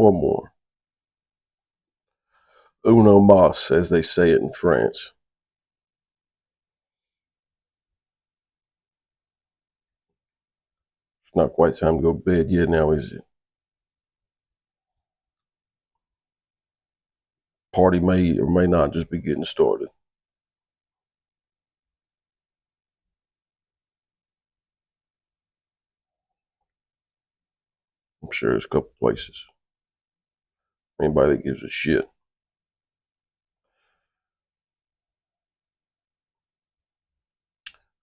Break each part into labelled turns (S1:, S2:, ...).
S1: One more. Uno mas, as they say it in France. It's not quite time to go to bed yet now, is it? Party may or may not just be getting started. I'm sure there's a couple places. Anybody that gives a shit.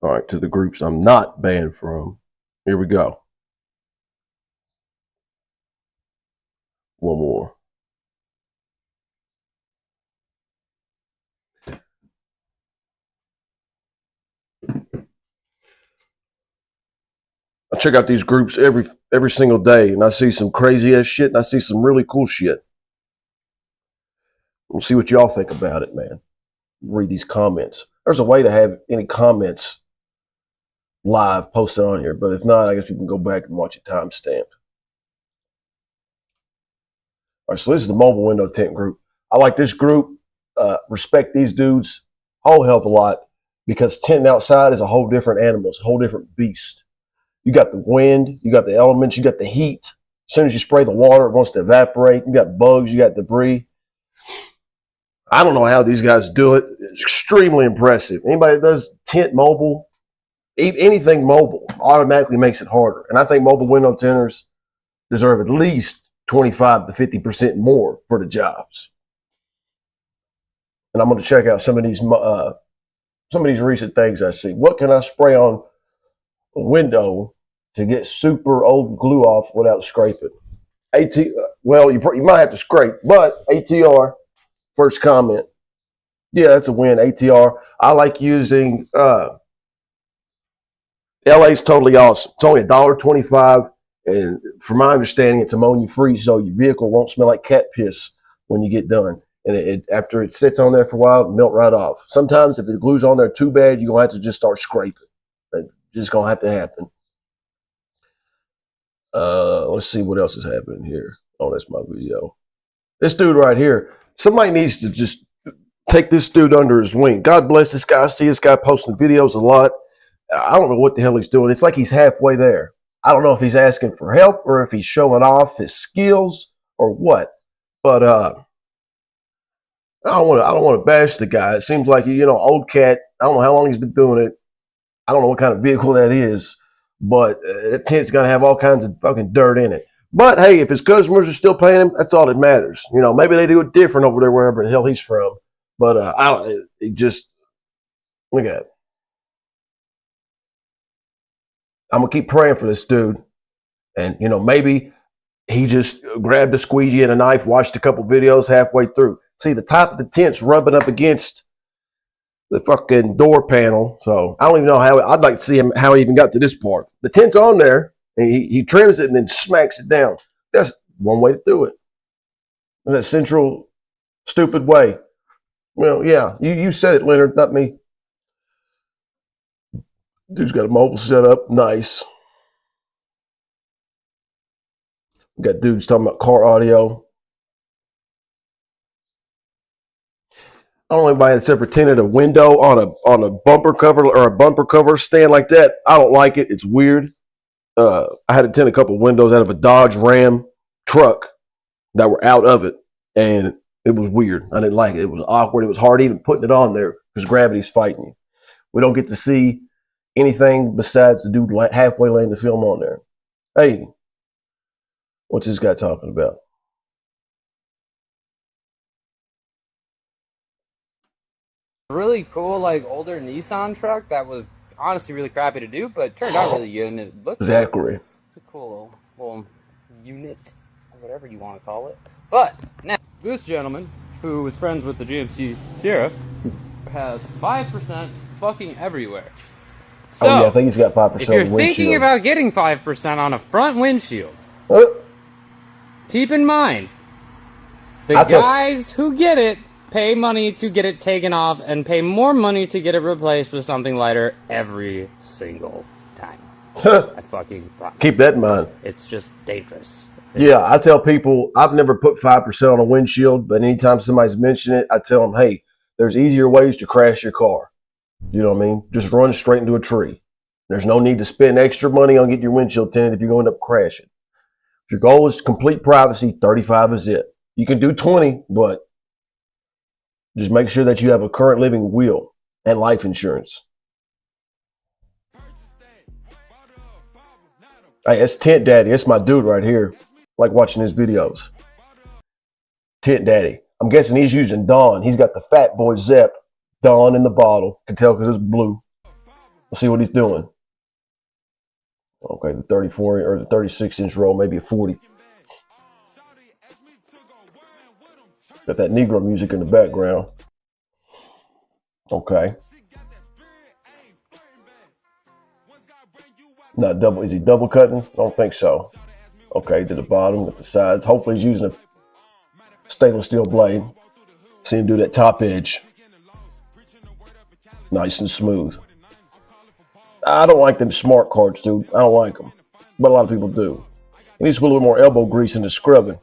S1: All right, to the groups I'm not banned from. Here we go. One more. I check out these groups every single day, and I see some crazy ass shit, and I see some really cool shit. We'll see what y'all think about it, man. Read these comments. There's a way to have any comments live posted on here, but if not, I guess you can go back and watch it timestamped. All right, so this is the mobile window tint group. I like this group. Respect these dudes a whole hell of a lot, because tinting outside is a whole different animal. It's a whole different beast. You got the wind, you got the elements, you got the heat. As soon as you spray the water, it wants to evaporate. You got bugs, you got debris. I don't know how these guys do it. It's extremely impressive. Anybody that does tint mobile, anything mobile, automatically makes it harder. And I think mobile window tinters deserve at least 25 to 50% more for the jobs. And I'm going to check out some of these recent things I see. What can I spray on a window to get super old glue off without scraping? Well, you might have to scrape, but ATR, first comment. Yeah, that's a win. ATR. I like using LA's totally awesome. It's only $1.25, and from my understanding, it's ammonia free, so your vehicle won't smell like cat piss when you get done. And after it sits on there for a while, it'll melt right off. Sometimes if the glue's on there too bad, you're going to have to just start scraping. It's just going to have to happen. Let's see what else is happening here. Oh, that's my video. This dude right here, somebody needs to just take this dude under his wing. God bless this guy. I see this guy posting videos a lot. I don't know what the hell he's doing. It's like he's halfway there. I don't know if he's asking for help or if he's showing off his skills or what. But I don't want to bash the guy. It seems like, old cat. I don't know how long he's been doing it. I don't know what kind of vehicle that is, but that tint's going to have all kinds of fucking dirt in it. But hey, if his customers are still paying him, that's all that matters. Maybe they do it different over there wherever the hell he's from. But look at it. I'm going to keep praying for this dude. And, maybe he just grabbed a squeegee and a knife, watched a couple videos halfway through. See, the top of the tint's rubbing up against the fucking door panel. So I don't even know how. I'd like to see how he even got to this part. The tint's on there, and he trims it and then smacks it down. That's one way to do it. That central stupid way. Well, yeah, you said it, Leonard, not me. Dude's got a mobile setup. Nice. We got dudes talking about car audio. I don't know anybody that's ever tinted a window on a bumper cover or a bumper cover stand like that. I don't like it. It's weird. I had to tint a couple of windows out of a Dodge Ram truck that were out of it, and it was weird. I didn't like it. It was awkward. It was hard even putting it on there because gravity's fighting you. We don't get to see anything besides the dude halfway laying the film on there. Hey, what's this guy talking about?
S2: Really cool, like older Nissan truck that was honestly really crappy to do, but turned out really good, and it looks
S1: Zachary.
S2: It's a cool little unit, or whatever you want to call it. But now, this gentleman, who is friends with the GMC Sierra, has 5% fucking everywhere. So,
S1: oh yeah, I think he's got 5%.
S2: If you're thinking about getting 5% on a front windshield, keep in mind the guys who get it pay money to get it taken off and pay more money to get it replaced with something lighter every single time. I fucking promise.
S1: Keep that in mind.
S2: It's just dangerous.
S1: Yeah, I tell people I've never put 5% on a windshield, but anytime somebody's mentioned it, I tell them, hey, there's easier ways to crash your car. You know what I mean? Just run straight into a tree. There's no need to spend extra money on getting your windshield tinted if you're going to end up crashing. If your goal is complete privacy, 35 is it. You can do 20, but just make sure that you have a current living will and life insurance. Hey, it's Tint Daddy. It's my dude right here. I like watching his videos. Tint Daddy. I'm guessing he's using Dawn. He's got the Fat Boy Zep Dawn in the bottle. Can tell because it's blue. Let's see what he's doing. Okay, the 34 or the 36-inch roll, maybe a 40. Got that Negro music in the background. Okay. Not double. Is he double cutting? I don't think so. Okay, to the bottom, at the sides. Hopefully he's using a stainless steel blade. See him do that top edge. Nice and smooth. I don't like them smart cards, dude. I don't like them. But a lot of people do. He needs to put a little more elbow grease into scrubbing.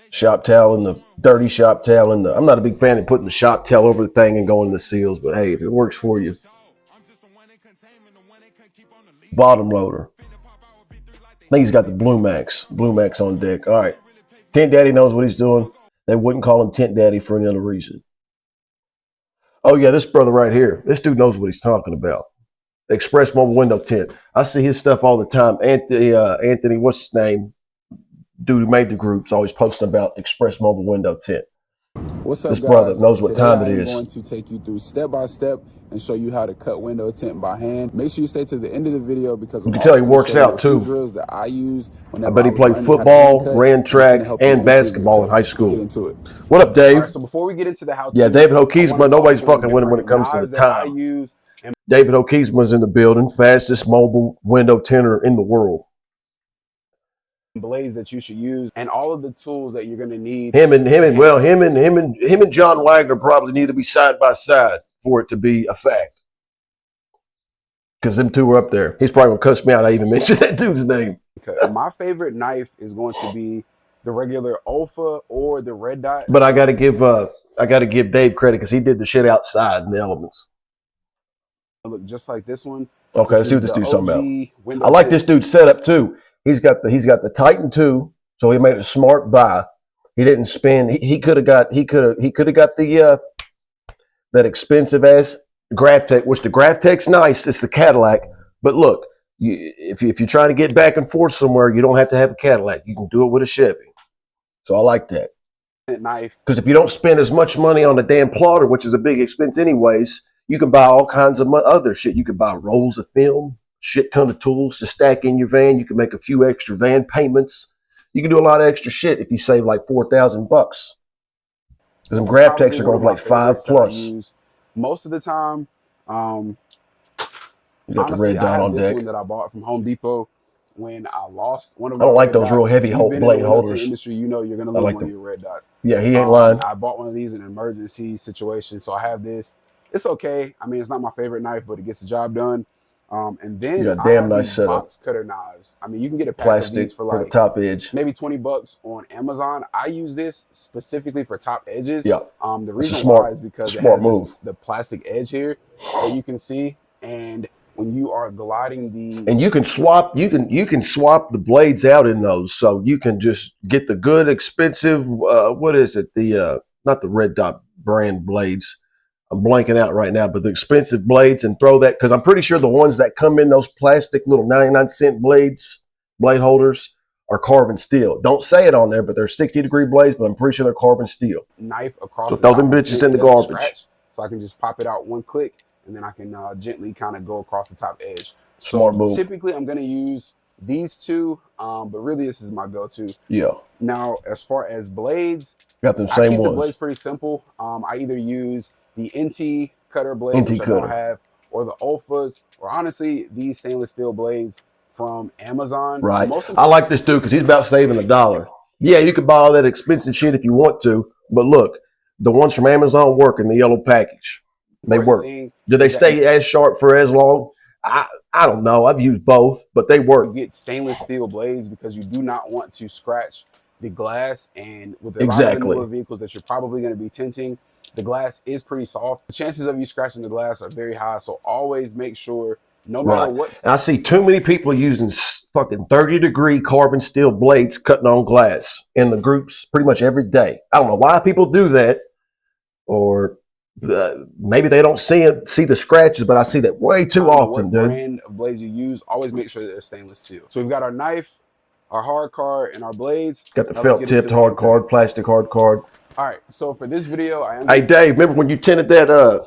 S1: Shop towel in the dirty shop towel in the. I'm not a big fan of putting the shop towel over the thing and going in the seals, but hey, if it works for you. Bottom loader. I think he's got the Blue Max on deck. All right. Tint Daddy knows what he's doing. They wouldn't call him Tint Daddy for any other reason. Oh, yeah, this brother right here. This dude knows what he's talking about. Express mobile window tint. I see his stuff all the time. Anthony, what's his name? Dude who made the group's always posting about express mobile window tint.
S3: What's up,
S1: this
S3: guys?
S1: brother knows what
S3: Today
S1: time it
S3: I'm
S1: is.
S3: going to take you through step by step and show you how to cut window tint by hand. Make sure you stay to the end of the video because
S1: you can tell he works out too.
S3: Drills that I use
S1: I bet he played football, ran track, and basketball in high school.
S3: Let's get into it.
S1: What up, Dave?
S3: Right, so before we get into the how-to,
S1: yeah, David Hokeesma. Nobody's fucking with him when it comes to the time. David Hokeesma's in the building. Fastest mobile window tinter in the world.
S3: Blades that you should use and all of the tools that you're going to need.
S1: Him and John Wagner probably need to be side by side for it to be a fact. Because them two were up there. He's probably gonna cuss me out. I even mentioned that dude's name.
S3: My favorite knife is going to be the regular Olfa or the red dot.
S1: But I gotta give Dave credit because he did the shit outside in the elements.
S3: Look just like this one.
S1: Okay, let's see what this dude's talking about. I like this dude's setup too. He's got the Titan 2, so he made a smart buy. He didn't spend. He could have got the that expensive ass GrafTech, which the GrafTech's nice. It's the Cadillac, but look, if you're trying to get back and forth somewhere, you don't have to have a Cadillac. You can do it with a Chevy. So I like that.
S3: Knife.
S1: Because if you don't spend as much money on the damn plotter, which is a big expense anyways, you can buy all kinds of other shit. You can buy rolls of film, shit ton of tools to stack in your van. You can make a few extra van payments. You can do a lot of extra shit if you save like $4,000. Because them GrafTechs are going for like $5+.
S3: Most of the time,
S1: you got
S3: honestly,
S1: the red dot on
S3: this
S1: deck.
S3: One that I bought from Home Depot when I lost one of my
S1: I don't like
S3: red
S1: those
S3: dots.
S1: real heavy blade holders.
S3: Industry, you know, you're gonna lose one of your red dots.
S1: Yeah, he ain't lying.
S3: I bought one of these in an emergency situation, so I have this. It's okay. I mean, it's not my favorite knife, but it gets the job done. And then
S1: you got damn nice setup.
S3: Box cutter knives. I mean, you can get a pack
S1: plastic
S3: of these for like
S1: the top edge,
S3: maybe $20 on Amazon. I use this specifically for top edges.
S1: Yeah.
S3: The reason why is because it has the plastic edge here that you can see, and when you are gliding
S1: and you can swap the blades out in those, so you can just get the good expensive what is it, the not the red dot brand blades, I'm blanking out right now, but the expensive blades, and throw that, because I'm pretty sure the ones that come in those plastic little 99-cent blade holders are carbon steel. Don't say it on there, but they're 60-degree blades, but I'm pretty sure they're carbon steel.
S3: Knife across
S1: so throw them bitches in the garbage.
S3: So I can just pop it out one click, and then I can gently kind of go across the top edge.
S1: Smart move.
S3: Typically, I'm going to use these two, but really this is my go-to.
S1: Yeah.
S3: Now, as far as blades,
S1: got them same
S3: I keep
S1: ones.
S3: The blades pretty simple. I either use the NT cutter blades, which I don't have, or the Olfas, or honestly, these stainless steel blades from Amazon.
S1: Right. I like this dude because he's about saving $1. Yeah, you could buy all that expensive shit if you want to, but look, the ones from Amazon work in the yellow package. They work. Do they stay as sharp for as long? I don't know. I've used both, but they work.
S3: You get stainless steel blades because you do not want to scratch the glass. And with a lot of the newer vehicles that you're probably going to be tinting, the glass is pretty soft. The chances of you scratching the glass are very high. So always make sure, no matter what.
S1: And I see too many people using fucking 30-degree carbon steel blades cutting on glass in the groups pretty much every day. I don't know why people do that, or maybe they don't see the scratches, but I see that way too often,
S3: what brand of blades you use, always make sure that they're stainless steel. So we've got our knife, our hard card, and our blades.
S1: Got the felt tipped hard card, plastic hard card.
S3: All right, so for this video,
S1: Hey Dave, remember when you tinted that I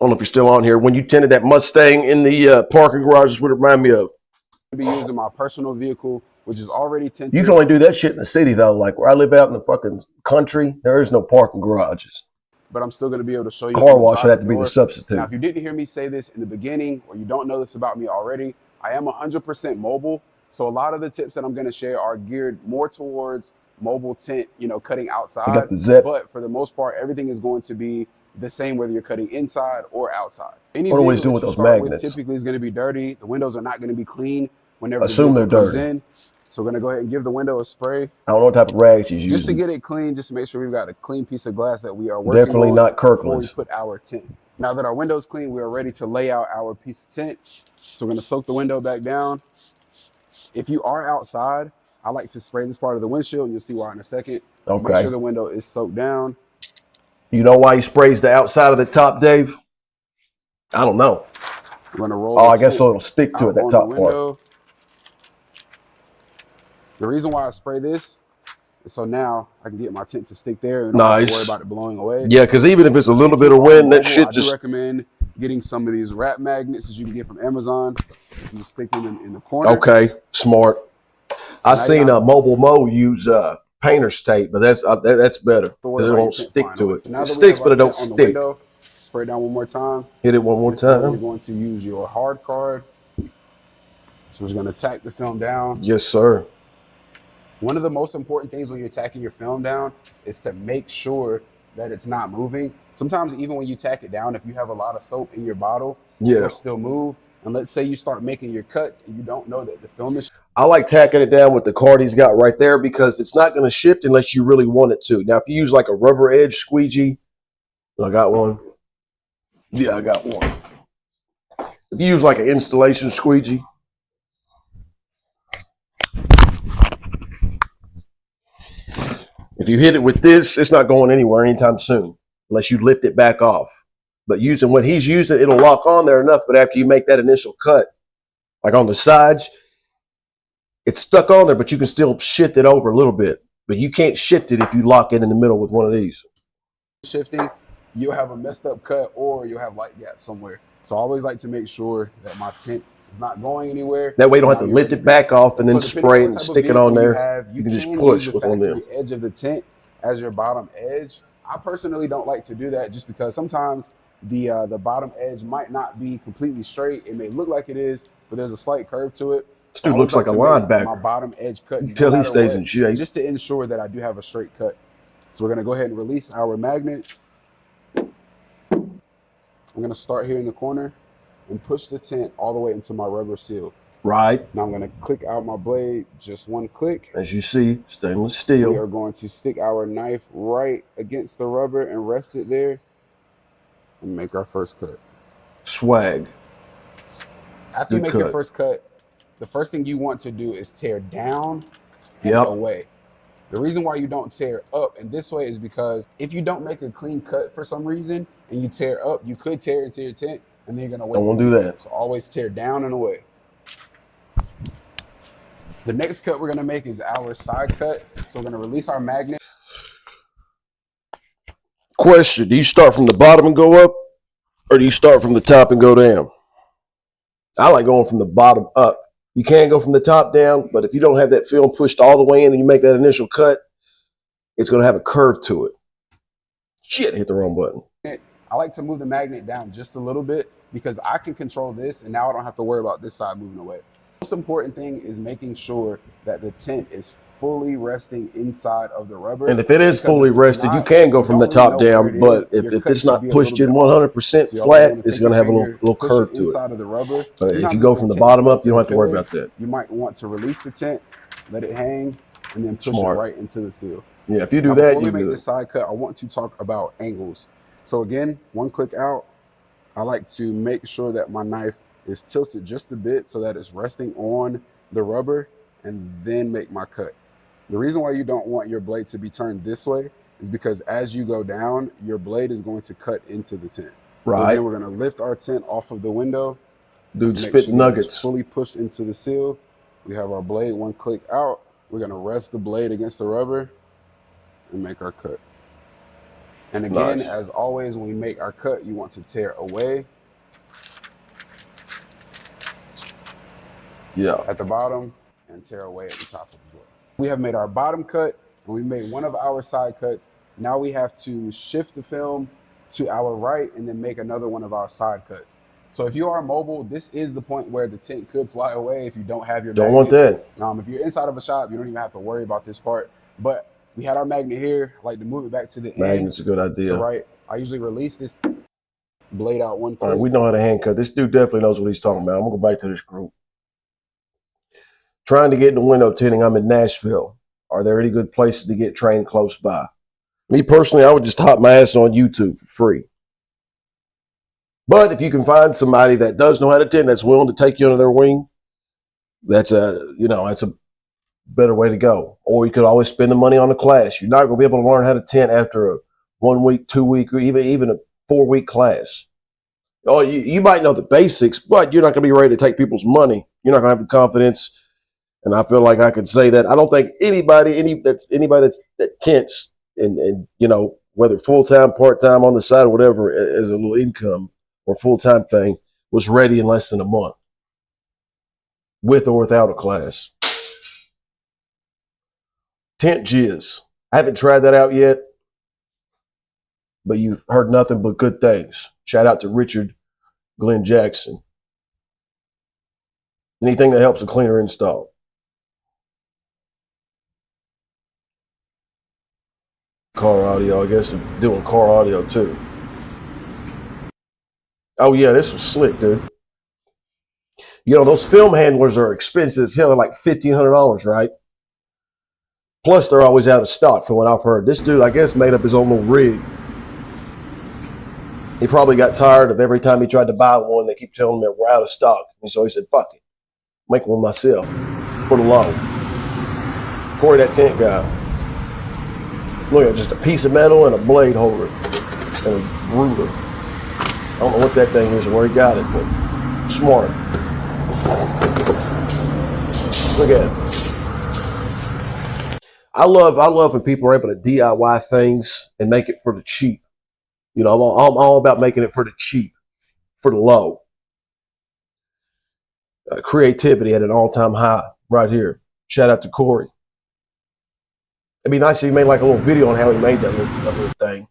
S1: don't know if you're still on here, when you tinted that Mustang in the parking garage, is what it reminded me of.
S3: I'll be using my personal vehicle, which is already tinted.
S1: You can only do that shit in the city though. Like where I live out in the fucking country, there is no parking garages.
S3: But I'm still going to be able to show you.
S1: Car wash would have to be the substitute.
S3: Now, if you didn't hear me say this in the beginning, or you don't know this about me already, I am 100% mobile. So a lot of the tips that I'm going to share are geared more towards mobile tint, you know, cutting outside.
S1: You got the zip.
S3: But for the most part, everything is going to be the same whether you're cutting inside or outside. Any
S1: what do we do with those magnets?
S3: Typically is going to be dirty. The windows are not going to be clean whenever
S1: assume they're dirty.
S3: in. So we're going to go ahead and give the window a spray.
S1: I don't know what type of rags he's using.
S3: Just to get it clean, just to make sure we've got a clean piece of glass that we are working
S1: Definitely
S3: on
S1: not Kirkland's.
S3: before we put our tint. Now that our window's clean, we are ready to lay out our piece of tint. So we're going to soak the window back down. If you are outside, I like to spray this part of the windshield, and you'll see why in a second.
S1: Okay.
S3: Make sure the window is soaked down.
S1: You know why he sprays the outside of the top, Dave? I don't know.
S3: We're going to roll.
S1: Oh, I guess so it'll stick to it, that top part.
S3: The reason why I spray this is so now I can get my tint to stick there and don't have to worry about it blowing away.
S1: Yeah, because even if it's a little bit of wind, that shit just...
S3: I do recommend getting some of these wrap magnets that you can get from Amazon. You stick them in the corner.
S1: Okay, smart. So I seen Mobile Mo use painter's tape, but that's better. It won't stick to it. It sticks, but it don't stick.
S3: Spray down one more time.
S1: Hit it one more time.
S3: You're going to use your hard card. So we're going to tack the film down.
S1: Yes, sir.
S3: One of the most important things when you're tacking your film down is to make sure that it's not moving. Sometimes even when you tack it down, if you have a lot of soap in your bottle, it'll still move. And let's say you start making your cuts and you don't know that the film is...
S1: I like tacking it down with the card he's got right there because it's not going to shift unless you really want it to. Now, if you use like a rubber edge squeegee, I got one. Yeah, I got one. If you use like an installation squeegee, if you hit it with this, it's not going anywhere anytime soon unless you lift it back off. But using what he's using, it'll lock on there enough. But after you make that initial cut, like on the sides, it's stuck on there, but you can still shift it over a little bit. But you can't shift it if you lock it in the middle with one of these.
S3: Shifting, you'll have a messed up cut or you'll have light gaps somewhere. So I always like to make sure that my tint is not going anywhere.
S1: That way you don't have to lift it back off and then spray it and stick it on there. You can just push with one of them.
S3: The edge of the tint as your bottom edge. I personally don't like to do that just because sometimes the bottom edge might not be completely straight. It may look like it is, but there's a slight curve to it.
S1: This dude looks like a linebacker.
S3: My bottom edge cut
S1: until he stays in shape.
S3: Just to ensure that I do have a straight cut. So we're going to go ahead and release our magnets. I'm going to start here in the corner and push the tint all the way into my rubber seal.
S1: Right.
S3: Now I'm going to click out my blade, just one click.
S1: As you see, stainless steel.
S3: We are going to stick our knife right against the rubber and rest it there and make our first cut.
S1: Swag.
S3: After you make your first cut, the first thing you want to do is tear down and away. The reason why you don't tear up in this way is because if you don't make a clean cut for some reason and you tear up, you could tear into your tint and then you're going to waste.
S1: Don't want to do that.
S3: So always tear down and away. The next cut we're going to make is our side cut. So we're going to release our magnet.
S1: Question, do you start from the bottom and go up, or do you start from the top and go down? I like going from the bottom up. You can go from the top down, but if you don't have that film pushed all the way in and you make that initial cut, it's going to have a curve to it. Shit, hit the wrong button.
S3: I like to move the magnet down just a little bit because I can control this, and now I don't have to worry about this side moving away. Most important thing is making sure that the tint is fully resting inside of the rubber.
S1: And if it is fully rested, you can go from the top down, but if it's not pushed in 100% flat, it's going to have a little curve to it.
S3: Inside of the rubber.
S1: But if you go from the bottom up, you don't have to worry about that.
S3: You might want to release the tint, let it hang, and then push it right into the seal.
S1: Yeah, if you do that,
S3: before we make the side cut, I want to talk about angles. So again, one click out, I like to make sure that my knife is tilted just a bit so that it's resting on the rubber, and then make my cut. The reason why you don't want your blade to be turned this way is because as you go down, your blade is going to cut into the tint.
S1: Right.
S3: So then we're going to lift our tint off of the window.
S1: Dude, spit
S3: sure
S1: nuggets.
S3: Fully pushed into the seal. We have our blade one click out. We're going to rest the blade against the rubber and make our cut. And again, as always, when we make our cut, you want to tear away.
S1: Yeah.
S3: At the bottom and tear away at the top of the blade. We have made our bottom cut and we made one of our side cuts. Now we have to shift the film to our right and then make another one of our side cuts. So if you are mobile, this is the point where the tint could fly away if you don't have your
S1: Don't want that.
S3: If you're inside of a shop, you don't even have to worry about this part. But we had our magnet here. I like to move it back to the end.
S1: Magnet's a good idea.
S3: Right. I usually release this blade out one click.
S1: All right, we know how to hand cut. This dude definitely knows what he's talking about. I'm going to go back to this group. Trying to get into window tinting. I'm in Nashville. Are there any good places to get trained close by? Me personally, I would just hop my ass on YouTube for free. But if you can find somebody that does know how to tint, that's willing to take you under their wing, that's a better way to go. Or you could always spend the money on a class. You're not going to be able to learn how to tint after a 1 week, 2 week, or even a 4 week class. Oh, you might know the basics, but you're not going to be ready to take people's money. You're not going to have the confidence. And I feel like I could say that I don't think anybody that tints and whether full-time, part-time, on the side or whatever as a little income or full-time thing was ready in less than a month, with or without a class. Tint jizz. I haven't tried that out yet, but you've heard nothing but good things. Shout out to Richard Glenn Jackson. Anything that helps a cleaner install. Car audio, I guess I'm doing car audio too. Oh yeah, this was slick, dude. You know, those film handlers are expensive as hell. They're like $1,500, right? Plus, they're always out of stock from what I've heard. This dude, I guess, made up his own little rig. He probably got tired of every time he tried to buy one, they keep telling him that we're out of stock. And so he said, fuck it. Make one myself. Put it low. Corey, that tint guy. Look at just a piece of metal and a blade holder and a ruler. I don't know what that thing is or where he got it, but smart. Look at it. I love when people are able to DIY things and make it for the cheap. You know, I'm all about making it for the cheap, for the low. Creativity at an all-time high right here. Shout out to Corey. It'd be nice if he made like a little video on how he made that little thing.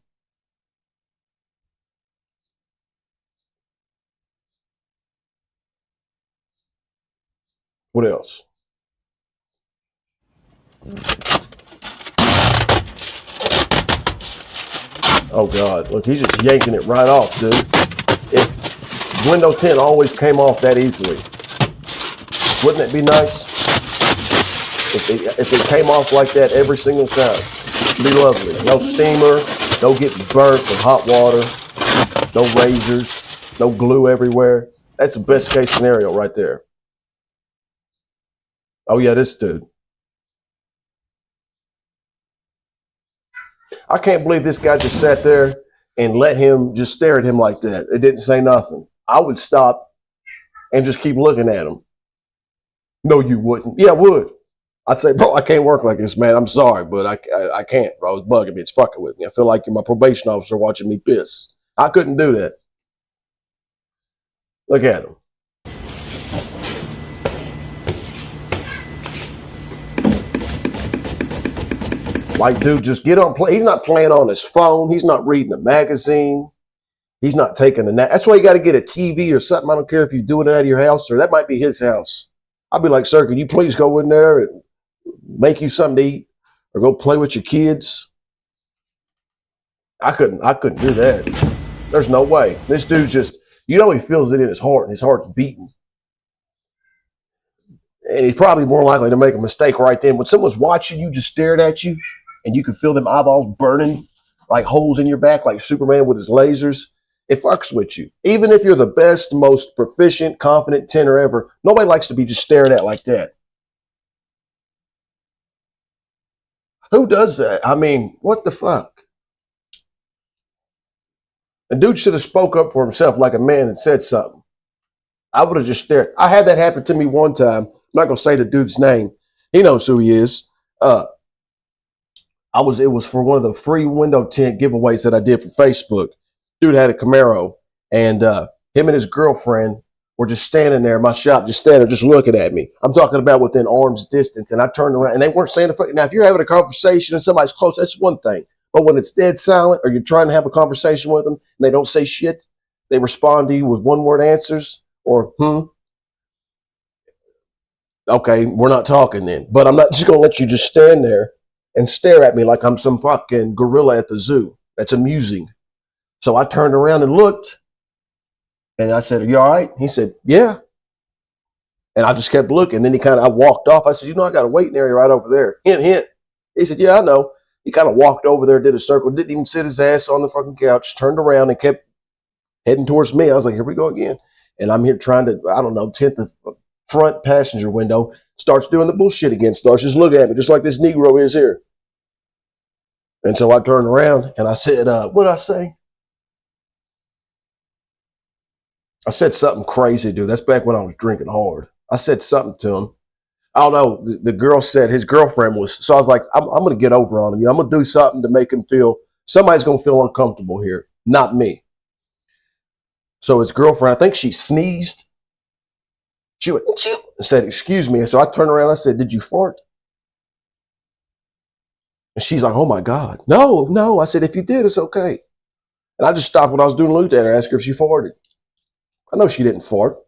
S1: What else? Oh God, look, he's just yanking it right off, dude. If window tint always came off that easily, wouldn't it be nice? If it came off like that every single time, it'd be lovely. No steamer, no getting burnt with hot water, no razors, no glue everywhere. That's the best case scenario right there. Oh yeah, this dude. I can't believe this guy just sat there and let him just stare at him like that. It didn't say nothing. I would stop and just keep looking at him. No, you wouldn't. Yeah, I would. I'd say, bro, I can't work like this, man. I'm sorry, but I can't, bro. It's bugging me. It's fucking with me. I feel like you're my probation officer watching me piss. I couldn't do that. Look at him. Like, dude, just get on play. He's not playing on his phone. He's not reading a magazine. He's not taking a nap. That's why you got to get a TV or something. I don't care if you're doing it out of your house or that might be his house. I'd be like, sir, can you please go in there and make you something to eat or go play with your kids? I couldn't do that. There's no way. This dude's just, he feels it in his heart, and his heart's beating. And he's probably more likely to make a mistake right then. When someone's watching you, just stared at you, and you can feel them eyeballs burning like holes in your back, like Superman with his lasers, it fucks with you. Even if you're the best, most proficient, confident tinter ever, nobody likes to be just stared at like that. Who does that? I mean, what the fuck? The dude should have spoke up for himself like a man and said something. I would have just stared. I had that happen to me one time. I'm not going to say the dude's name. He knows who he is. It was for one of the free window tint giveaways that I did for Facebook. Dude had a Camaro, and him and his girlfriend were just standing there in my shop, just standing there, just looking at me. I'm talking about within arm's distance, and I turned around, and they weren't saying a fucking. Now, if you're having a conversation and somebody's close, that's one thing. But when it's dead silent, or you're trying to have a conversation with them, and they don't say shit, they respond to you with one-word answers, or okay, we're not talking then. But I'm not just going to let you just stand there and stare at me like I'm some fucking gorilla at the zoo. That's amusing. So I turned around and looked, and I said, "Are you all right?" He said, "Yeah." And I just kept looking. Then I walked off. I said, I got a waiting area right over there. Hint, hint. He said, "Yeah, I know." He kind of walked over there, did a circle, didn't even sit his ass on the fucking couch, turned around and kept heading towards me. I was like, here we go again. And I'm here trying to, tint the front passenger window, starts doing the bullshit again, starts just looking at me, just like this Negro is here. And so I turned around and I said, what did I say? I said something crazy, dude. That's back when I was drinking hard. I said something to him. I don't know. The girl said his girlfriend was, so I was like, I'm going to get over on him. I'm going to do something to make him feel, somebody's going to feel uncomfortable here, not me. So his girlfriend, I think she sneezed. She went, and said, "Excuse me." And so I turned around, I said, "Did you fart?" And she's like, "Oh my God. No. I said, "If you did, it's okay." And I just stopped what I was doing, looked at her, asked her if she farted. I know she didn't fart.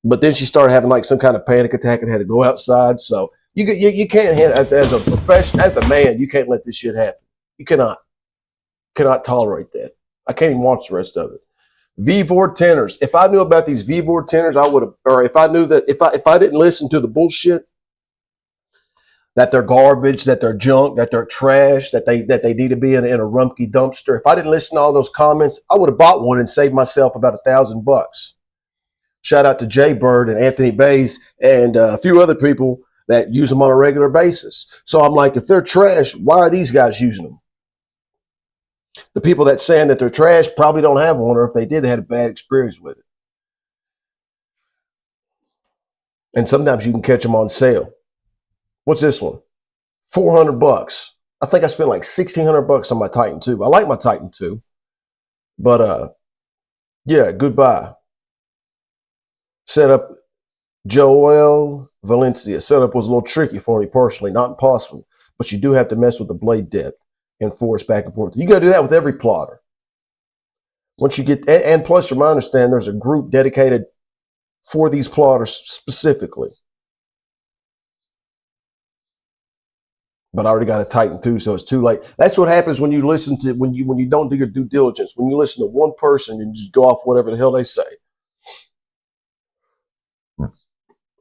S1: But then she started having like some kind of panic attack and had to go outside. So you can't, as a professional, as a man, you can't let this shit happen. You cannot tolerate that. I can't even watch the rest of it. VVOR tinters. If I knew about these VVOR tinters, I would have, or if I knew that, if I didn't listen to the bullshit, that they're garbage, that they're junk, that they're trash, that they need to be in a Rumpke dumpster. If I didn't listen to all those comments, I would have bought one and saved myself about $1,000. Shout out to Jay Bird and Anthony Bays and a few other people that use them on a regular basis. So I'm like, if they're trash, why are these guys using them? The people that saying that they're trash probably don't have one, or if they did, they had a bad experience with it. And sometimes you can catch them on sale. What's this one? $400. I think I spent like $1,600 on my Titan 2. I like my Titan 2, but yeah, goodbye. Setup, Joel Valencia. Setup was a little tricky for me personally, not impossible, but you do have to mess with the blade depth and force back and forth. You got to do that with every plotter. Once you get, and plus, from my understanding, there's a group dedicated for these plotters specifically. But I already got a Titan 2, so it's too late. That's what happens when you listen to, when you don't do your due diligence. When you listen to one person and just go off whatever the hell they say.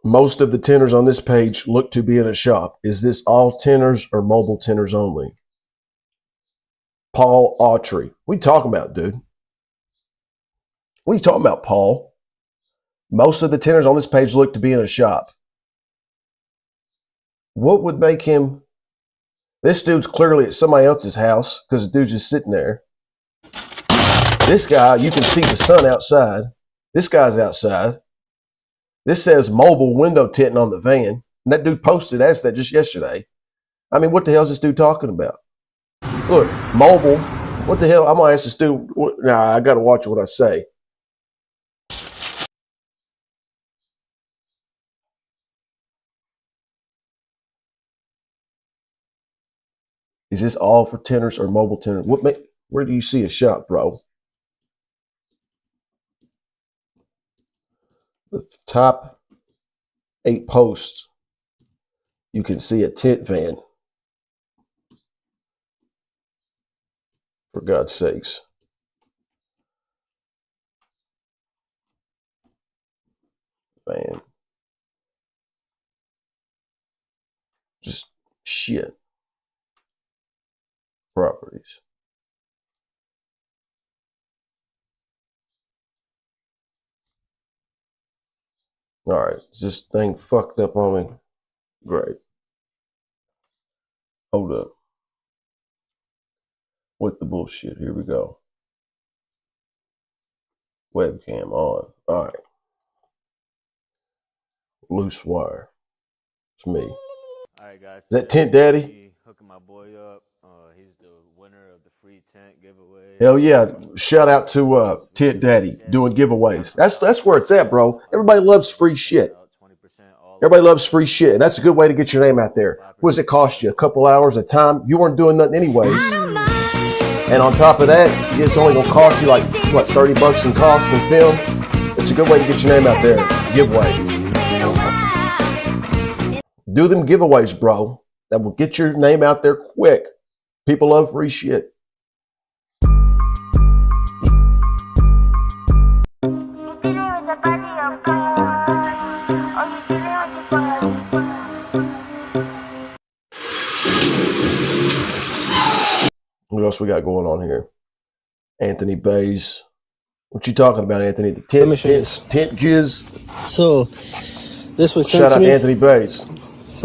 S1: Most of the tinters on this page look to be in a shop. Is this all tinters or mobile tinters only? Paul Autry. What are you talking about, dude? What are you talking about, Paul? Most of the tinters on this page look to be in a shop. What would make him? This dude's clearly at somebody else's house because the dude's just sitting there. This guy, you can see the sun outside. This guy's outside. This says mobile window tinting on the van. And that dude posted that just yesterday. I mean, what the hell is this dude talking about? Look, mobile. What the hell? I'm going to ask this dude. Nah, I got to watch what I say. Is this all for tinters or mobile tinters? Where do you see a shop, bro? The top 8 posts, you can see a Tint van. For God's sakes. Man. Just shit. Properties. All right, is this thing fucked up on me? Great. Hold up. With the bullshit, here we go. Webcam on. All right. Loose wire. It's me.
S4: All right, guys.
S1: Is that Tint Daddy?
S4: Hooking my boy up. He's the winner of the free Tint giveaway.
S1: Hell yeah! Shout out to Tint Daddy doing giveaways. That's where it's at, bro. Everybody loves free shit. Everybody loves free shit, and that's a good way to get your name out there. What does it cost you? A couple hours of time? You weren't doing nothing anyways. And on top of that, it's only gonna cost you like what, $30 in cost and film. It's a good way to get your name out there. Giveaway. Do them giveaways, bro. That will get your name out there quick. People love free shit. What else we got going on here? Anthony Bays. What you talking about, Anthony? The Tint jizz.
S5: So this was sent
S1: Shout out
S5: to me.
S1: to Anthony Bays.
S5: It's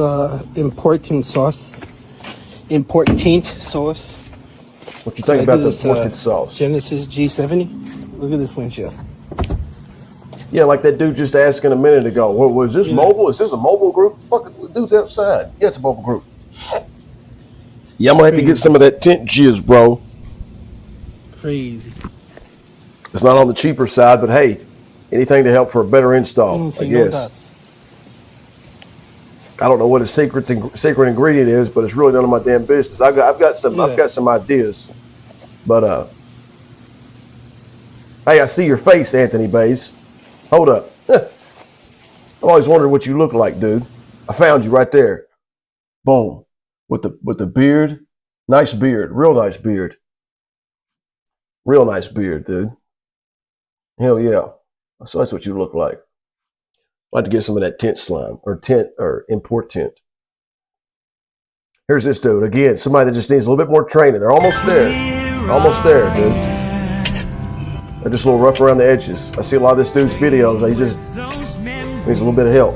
S5: imported sauce. Import Tint sauce.
S1: What you think about the imported sauce?
S5: Genesis G70. Look at this windshield.
S1: Yeah, like that dude just asking a minute ago. What was this mobile? Is this a mobile group? Fuck, the dude's outside. Yeah, it's a mobile group. Yeah, I'm gonna have to get some of that Tint jizz, bro.
S5: Crazy.
S1: It's not on the cheaper side, but hey, anything to help for a better install, I guess. I don't know what his secret ingredient is, but it's really none of my damn business. I've got some ideas, but hey, I see your face, Anthony Bays. Hold up. I've always wondered what you look like, dude. I found you right there. Boom. With the beard. Nice beard. Real nice beard. Real nice beard, dude. Hell yeah. So that's what you look like. I'd like to get some of that Tint slime or import Tint. Here's this dude. Again, somebody that just needs a little bit more training. They're almost there. Almost there, dude. They're just a little rough around the edges. I see a lot of this dude's videos. He just needs a little bit of help.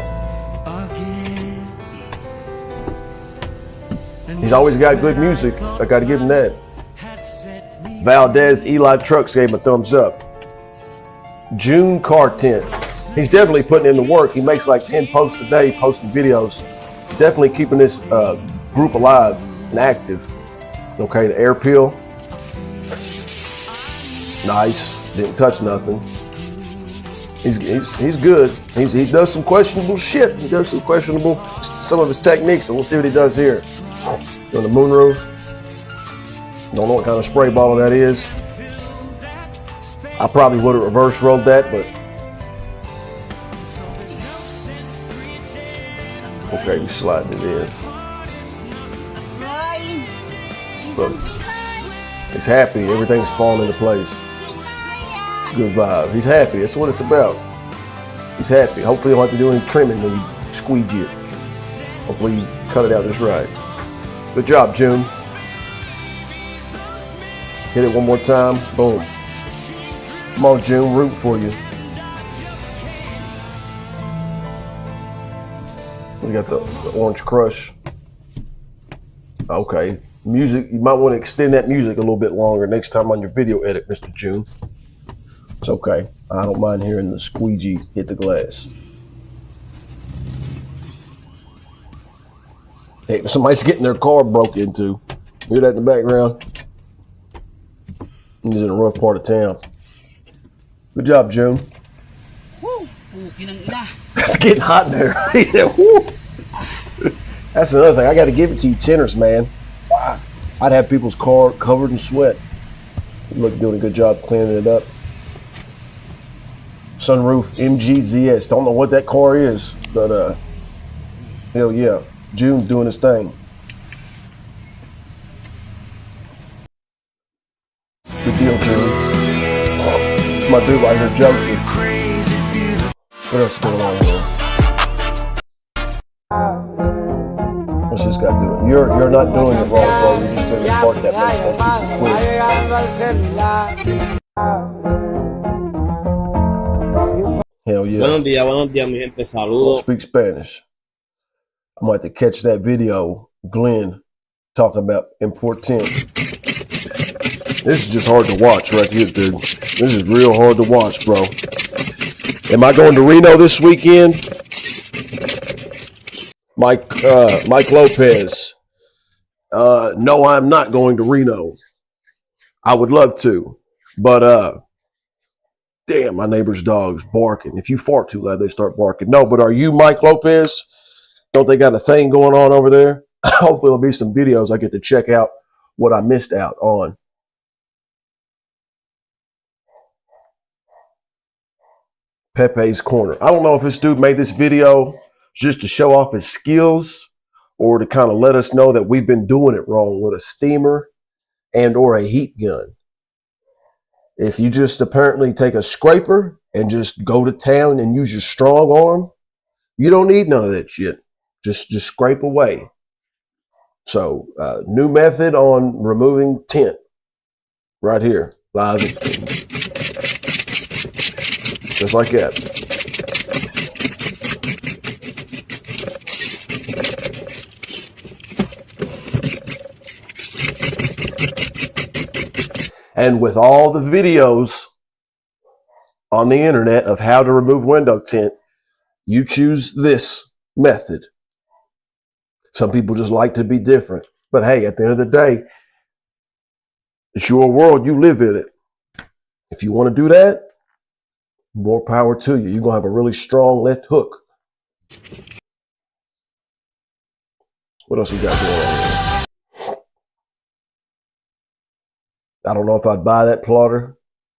S1: He's always got good music. I got to give him that. Valdez Eli Trucks gave him a thumbs up. June Car Tint. He's definitely putting in the work. He makes like 10 posts a day, posting videos. He's definitely keeping this group alive and active. Okay, the air peel. Nice. Didn't touch nothing. He's good. He does some questionable shit. He does some of his techniques, and we'll see what he does here. On the moonroof. Don't know what kind of spray bottle that is. I probably would have reverse rolled that, but okay, we sliding it in. Look, he's happy. Everything's falling into place. Good vibe. He's happy. That's what it's about. He's happy. Hopefully, you don't have to do any trimming when you squeegee it. Hopefully, you cut it out just right. Good job, June. Hit it one more time. Boom. Come on, June. Root for you. We got the Orange Crush. Okay. Music. You might want to extend that music a little bit longer next time on your video edit, Mr. June. It's okay. I don't mind hearing the squeegee hit the glass. Hey, somebody's getting their car broke into. Hear that in the background? He's in a rough part of town. Good job, June.
S6: Woo!
S1: It's getting hot in there. He said, whoo. That's another thing. I got to give it to you, Tinters, man. Wow. I'd have people's car covered in sweat. You look doing a good job cleaning it up. Sunroof MGZS. Don't know what that car is, but Hell yeah. June's doing his thing. Good deal, June. It's my dude right here, Joseph. What else is going on here? What's this guy doing? You're not doing it wrong, bro. You're just doing the part that makes people quit. Hell yeah.
S6: Buenos días, mi gente. Saludos.
S1: Speak Spanish. I'm going to have to catch that video, Glenn, talking about import tint. This is just hard to watch right here, dude. This is real hard to watch, bro. Am I going to Reno this weekend? Mike Lopez. No, I'm not going to Reno. I would love to, but damn, my neighbor's dog's barking. If you fart too loud, they start barking. No, but are you Mike Lopez? Don't they got a thing going on over there? Hopefully there'll be some videos I get to check out what I missed out on. Pepe's Corner. I don't know if this dude made this video just to show off his skills or to kind of let us know that we've been doing it wrong with a steamer and or a heat gun. If you just apparently take a scraper and just go to town and use your strong arm, you don't need none of that shit. Just scrape away. So, new method on removing tint. Right here. Live. Just like that. And with all the videos on the internet of how to remove window tint, you choose this method. Some people just like to be different. But hey, at the end of the day, it's your world. You live in it. If you want to do that, more power to you. You're going to have a really strong left hook. What else we got going on here? I don't know if I'd buy that plotter.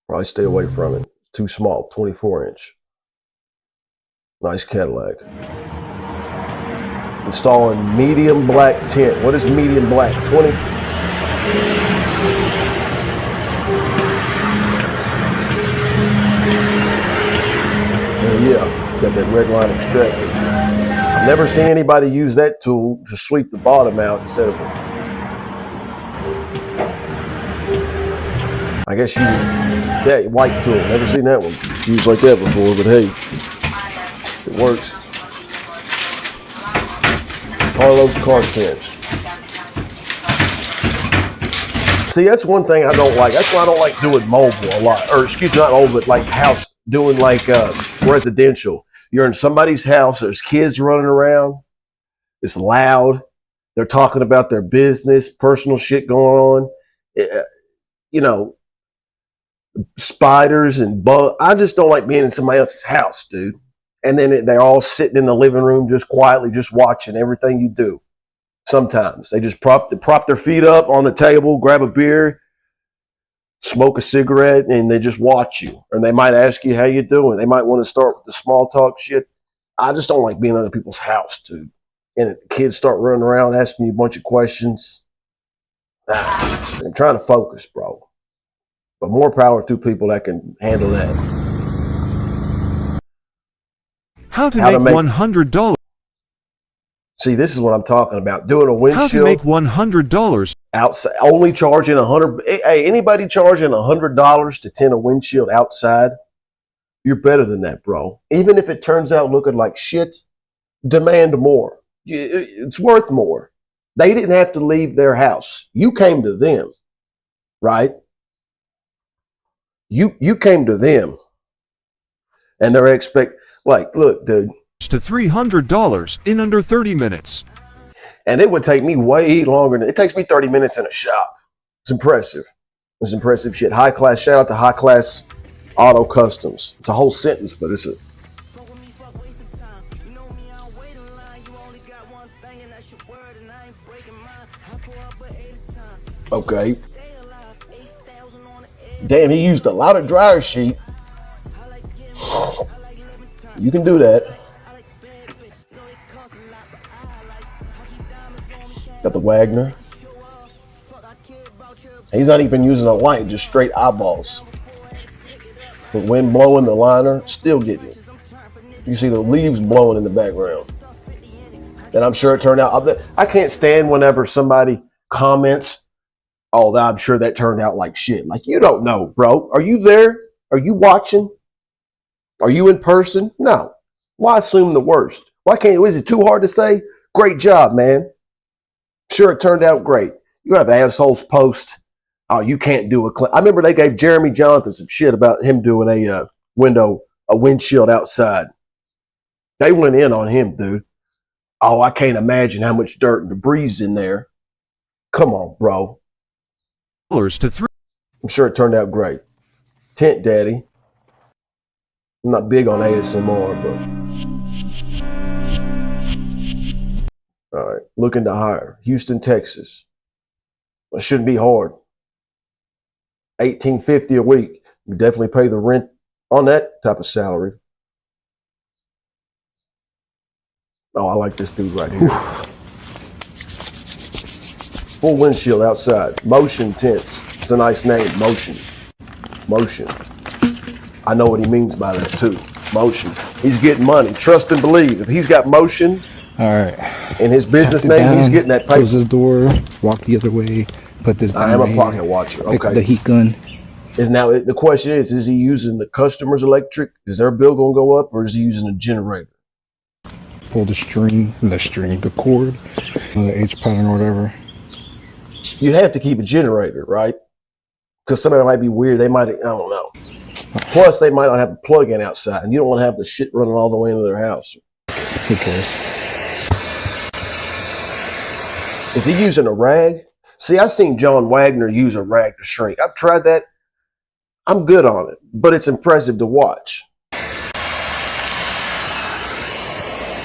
S1: Probably stay away from it. Too small, 24-inch. Nice Cadillac. Installing medium black tint. What is medium black? 20? Oh yeah, got that red line extractor. I've never seen anybody use that tool to sweep the bottom out instead of I guess yeah, white tool. Never seen that one used like that before, but hey, it works. Carlos car tint. See, that's one thing I don't like. That's why I don't like doing mobile a lot. Or excuse me, not mobile, but like house, doing like residential. You're in somebody's house, there's kids running around, it's loud, they're talking about their business, personal shit going on. You know, spiders and bugs. I just don't like being in somebody else's house, dude. And then they're all sitting in the living room just quietly, just watching everything you do. Sometimes they just prop their feet up on the table, grab a beer, smoke a cigarette, and they just watch you. And they might ask you how you doing. They might want to start with the small talk shit. I just don't like being in other people's house, dude. And the kids start running around asking you a bunch of questions. I'm trying to focus, bro. But more power to people that can handle that.
S7: How to make $100.
S1: See, this is what I'm talking about. Doing a windshield.
S7: How to make $100
S1: outside. Only charging $100. Hey, anybody charging $100 to tint a windshield outside? You're better than that, bro. Even if it turns out looking like shit, demand more. It's worth more. They didn't have to leave their house. You came to them, right? You came to them, and they're like, look, dude.
S7: To $300 in under 30 minutes.
S1: And it would take me way longer. It takes me 30 minutes in a shop. It's impressive. It's impressive shit. High class. Shout out to High Class Auto Customs. It's a whole sentence, but it's a. Okay. Damn, he used a lot of dryer sheet. You can do that. Got the Wagner. He's not even using a light, just straight eyeballs. The wind blowing, the liner, still getting it. You see the leaves blowing in the background. And I'm sure it turned out. I can't stand whenever somebody comments, oh, I'm sure that turned out like shit. Like, you don't know, bro. Are you there? Are you watching? Are you in person? No. Why assume the worst? Why can't, is it too hard to say? Great job, man. Sure, it turned out great. You have assholes post, oh, you can't do a clip. I remember they gave Jeremy Jonathan some shit about him doing a windshield outside. They went in on him, dude. Oh, I can't imagine how much dirt and debris is in there. Come on, bro.
S7: To 3.
S1: I'm sure it turned out great. Tint Daddy. I'm not big on ASMR, but all right. Looking to hire. Houston, Texas. It shouldn't be hard. $18.50 a week. You definitely pay the rent on that type of salary. Oh, I like this dude right here. Full windshield outside. Motion tints. It's a nice name. Motion. Motion. I know what he means by that too. Motion. He's getting money. Trust and believe. If he's got motion,
S8: all right,
S1: in his business name,
S8: down,
S1: he's getting that paper.
S8: Close his door. Walk the other way. Put this down.
S1: I am
S8: right
S1: a pocket
S8: here.
S1: watcher. Okay.
S8: The heat gun.
S1: Is now the question is he using the customer's electric? Is their bill gonna go up, or is he using a generator?
S8: Pull the cord, the H pattern or whatever.
S1: You'd have to keep a generator, right? Because somebody might be weird. They might, I don't know. Plus, they might not have a plug-in outside, and you don't want to have the shit running all the way into their house.
S8: Who cares?
S1: Is he using a rag? See, I've seen John Wagner use a rag to shrink. I've tried that. I'm good on it, but it's impressive to watch.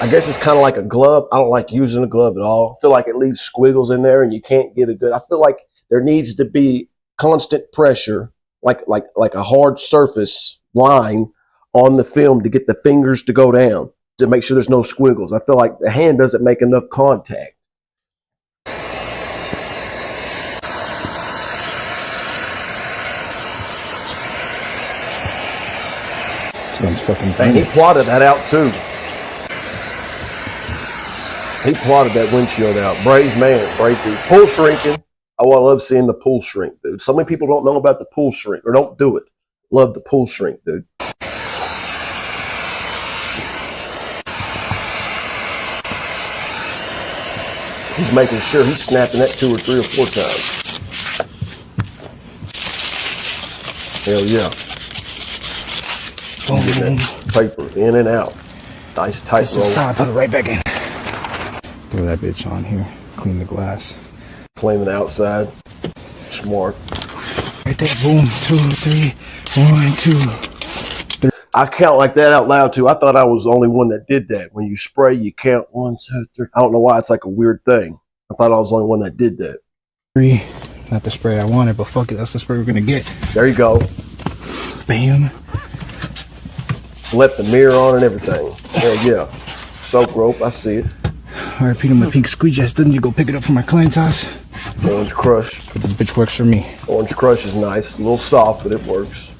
S1: I guess it's kind of like a glove. I don't like using a glove at all. I feel like it leaves squiggles in there and you can't get a good. I feel like there needs to be constant pressure, like a hard surface line on the film to get the fingers to go down, to make sure there's no squiggles. I feel like the hand doesn't make enough contact.
S8: This one's fucking
S1: And he plotted that out too. He plotted that windshield out. Brave man, brave dude. Pull shrinking. Oh, I love seeing the pull shrink, dude. So many people don't know about the pull shrink or don't do it. Love the pull shrink, dude. He's making sure he's snapping that 2 or 3 or 4 times. Hell yeah. Getting that paper in and out. Nice tight roll.
S8: Put it right back in. Throw that bitch on here. Clean the glass.
S1: Clean the outside. Smart.
S8: Right there. Boom. 2, 3. 1, 2, 3.
S1: I count like that out loud too. I thought I was the only one that did that. When you spray, you count 1, 2, 3. I don't know why it's like a weird thing. I thought I was the only one that did that.
S8: 3. Not the spray I wanted, but fuck it. That's the spray we're gonna get.
S1: There you go.
S8: Bam.
S1: Left the mirror on and everything. Hell yeah. Soap rope. I see it.
S8: All right, Peter, my pink squeegee. Didn't you go pick it up from my client's house?
S1: Orange Crush.
S8: But this bitch works for me.
S1: Orange Crush is nice. A little soft, but it works.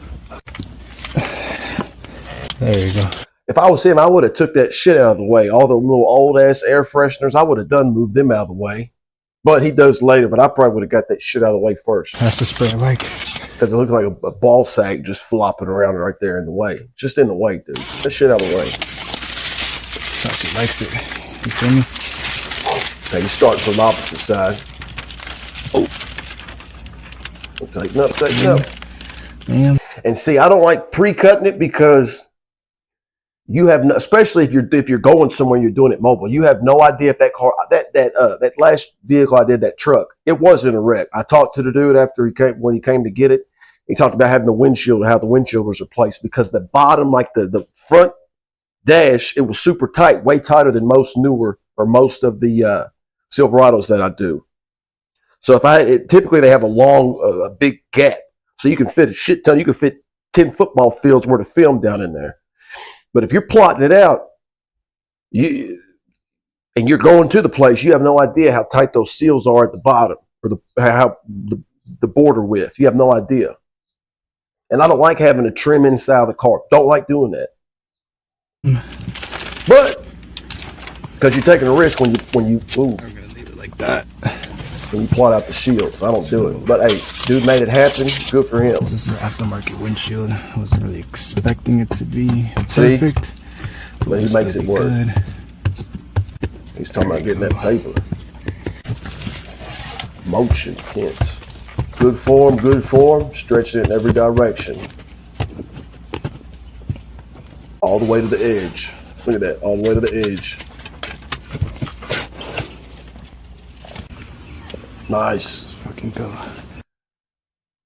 S8: There you go.
S1: If I was him, I would have took that shit out of the way. All the little old-ass air fresheners, I would have moved them out of the way. But he does later, but I probably would have got that shit out of the way first.
S8: That's the spray I like.
S1: Because it looked like a ball sack just flopping around right there in the way. Just in the way, dude. Get that shit out of the way.
S8: That's how she likes it. You feel me?
S1: Okay, you start from the opposite side. Oh. Tighten up, tighten up.
S8: Man.
S1: And see, I don't like pre-cutting it because you have no, especially if you're going somewhere and you're doing it mobile, you have no idea if that car, that last vehicle I did, that truck, it wasn't a wreck. I talked to the dude after when he came to get it. He talked about having the windshield, how the windshield was replaced because the bottom, like the front dash, it was super tight, way tighter than most newer or most of the Silverados that I do. So typically they have a big gap, so you can fit a shit ton. You can fit 10 football fields worth of film down in there. But if you're plotting it out, and you're going to the place, you have no idea how tight those seals are at the bottom, or the border width. You have no idea. And I don't like having to trim inside of the car. Don't like doing that. But because you're taking a risk when you
S8: I'm gonna leave it like that.
S1: When you plot out the shields. I don't do it. But hey, dude made it happen. Good for him.
S8: This is an aftermarket windshield. I wasn't really expecting it to be perfect.
S1: But he makes it work.
S8: Good.
S1: He's talking about getting that paper. Motion tints. Good form, stretch it in every direction. All the way to the edge. Look at that, all the way to the edge. Nice.
S8: Let's fucking go.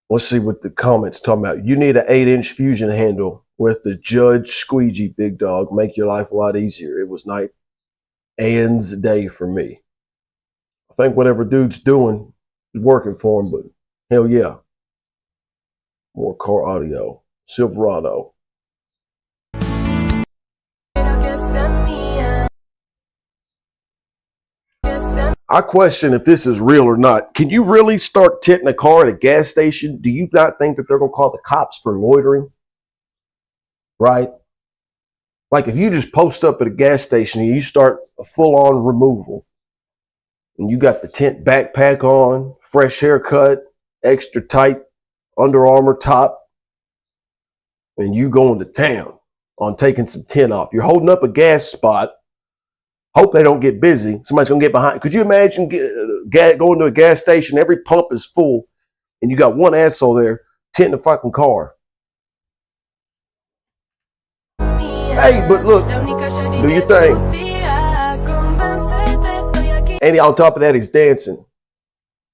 S1: Let's see what the comments talking about. You need an 8-inch fusion handle with the Judge squeegee, big dog. Make your life a lot easier. It was night and day for me. I think whatever dude's doing is working for him, but hell yeah. More car audio. Silverado. I question if this is real or not. Can you really start tinting a car at a gas station? Do you not think that they're going to call the cops for loitering? Right? Like if you just post up at a gas station and you start a full-on removal, and you got the tint backpack on, fresh haircut, extra tight Under Armour top, and you going to town on taking some tint off. You're holding up a gas spot. Hope they don't get busy. Somebody's going to get behind. Could you imagine going to a gas station, every pump is full, and you got one asshole there tinting a fucking car? Hey, but look, do your thing. And on top of that, he's dancing.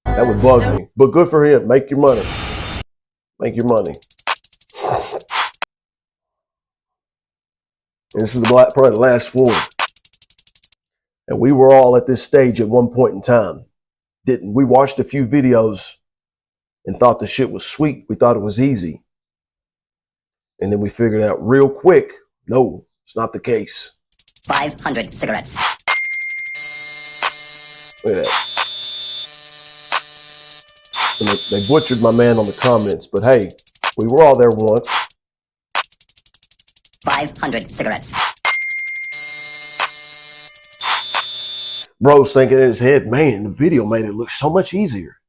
S1: That would bug me. But good for him. Make your money. Make your money. And this is probably the last one. And we were all at this stage at one point in time. Didn't we? Watched a few videos and thought the shit was sweet. We thought it was easy. And then we figured out real quick, no, it's not the case.
S9: 500 cigarettes.
S1: Look at that. And they butchered my man on the comments, but hey, we were all there once.
S9: 500 cigarettes.
S1: Bro's thinking in his head, man, the video made it look so much easier.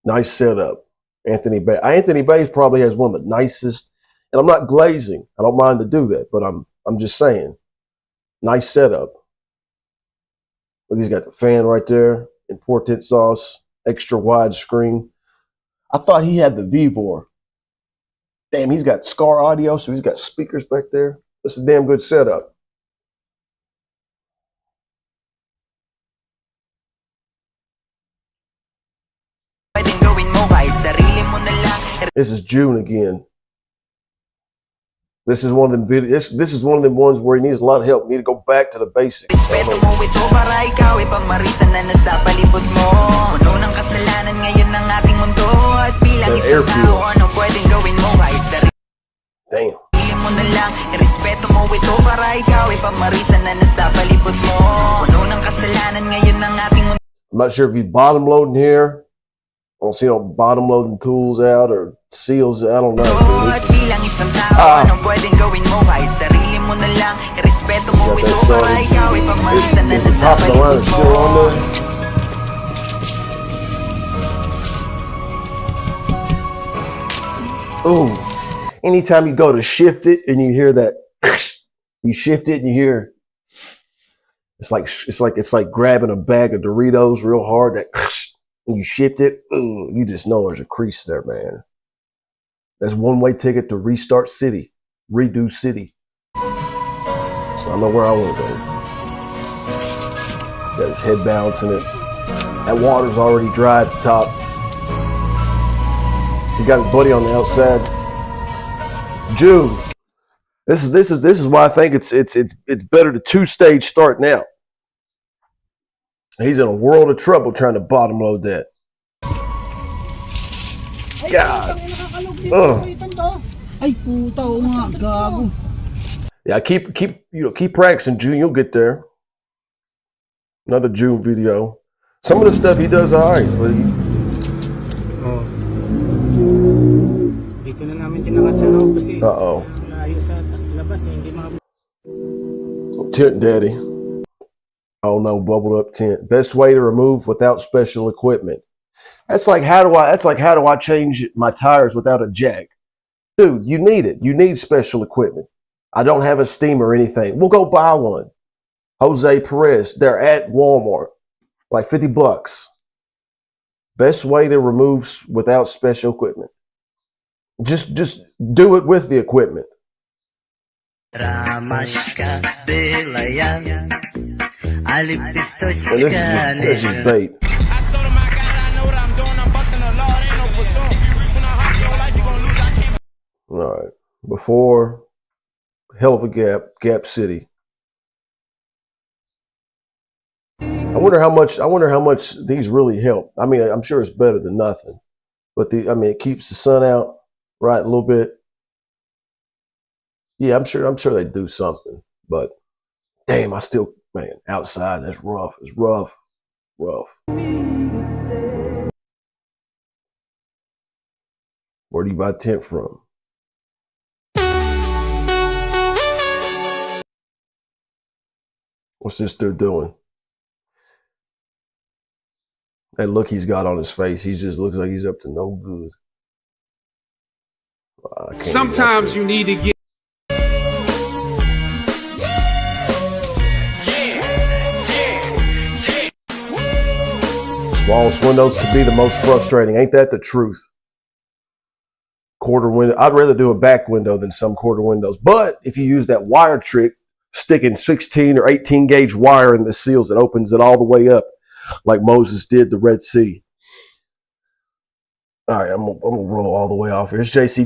S1: Nice setup. Anthony Bay. Anthony Bays probably has one of the nicest, and I'm not glazing. I don't mind to do that, but I'm just saying. Nice setup. Look, he's got the fan right there. Important sauce. Extra wide screen. I thought he had the Vivor. Damn, he's got Scar audio, so he's got speakers back there. That's a damn good setup. This is June again. This is one of them videos. This is one of them ones where he needs a lot of help. We need to go back to the basics. Air peel. Damn. I'm not sure if he's bottom loading here. I don't see no bottom loading tools out or seals. I don't know. Got that started. Is the top of the line still on there? Ooh. Anytime you go to shift it and you hear that, you shift it and you hear, it's like grabbing a bag of Doritos real hard. That when you shift it, you just know there's a crease there, man. That's one-way ticket to restart city, redo city. So I know where I want to go. Got his head balancing it. That water's already dry at the top. He got his buddy on the outside. June. This is why I think it's better to 2-stage start now. He's in a world of trouble trying to bottom load that. God. Yeah, keep practicing, June. You'll get there. Another June video. Some of the stuff he does all right, but uh-oh. Tint daddy. Oh no, bubbled up tint. Best way to remove without special equipment. That's like how do I change my tires without a jack? Dude, you need it. You need special equipment. I don't have a steam or anything. We'll go buy one. Jose Perez, they're at Walmart. Like $50. Best way to remove without special equipment. Just do it with the equipment. And this is just bait. All right. Before, hell of a Gap City. I wonder how much these really help. I mean, I'm sure it's better than nothing. But it keeps the sun out, right, a little bit. Yeah, I'm sure they do something. But damn, outside, that's rough. It's rough. Where do you buy tint from? What's this dude doing? That look he's got on his face, he just looks like he's up to no good.
S10: Sometimes you need to get.
S1: Smallest windows can be the most frustrating. Ain't that the truth? Quarter window. I'd rather do a back window than some quarter windows. But if you use that wire trick, sticking 16 or 18 gauge wire in the seals, it opens it all the way up like Moses did the Red Sea. All right, I'm gonna roll all the way off here. It's JC.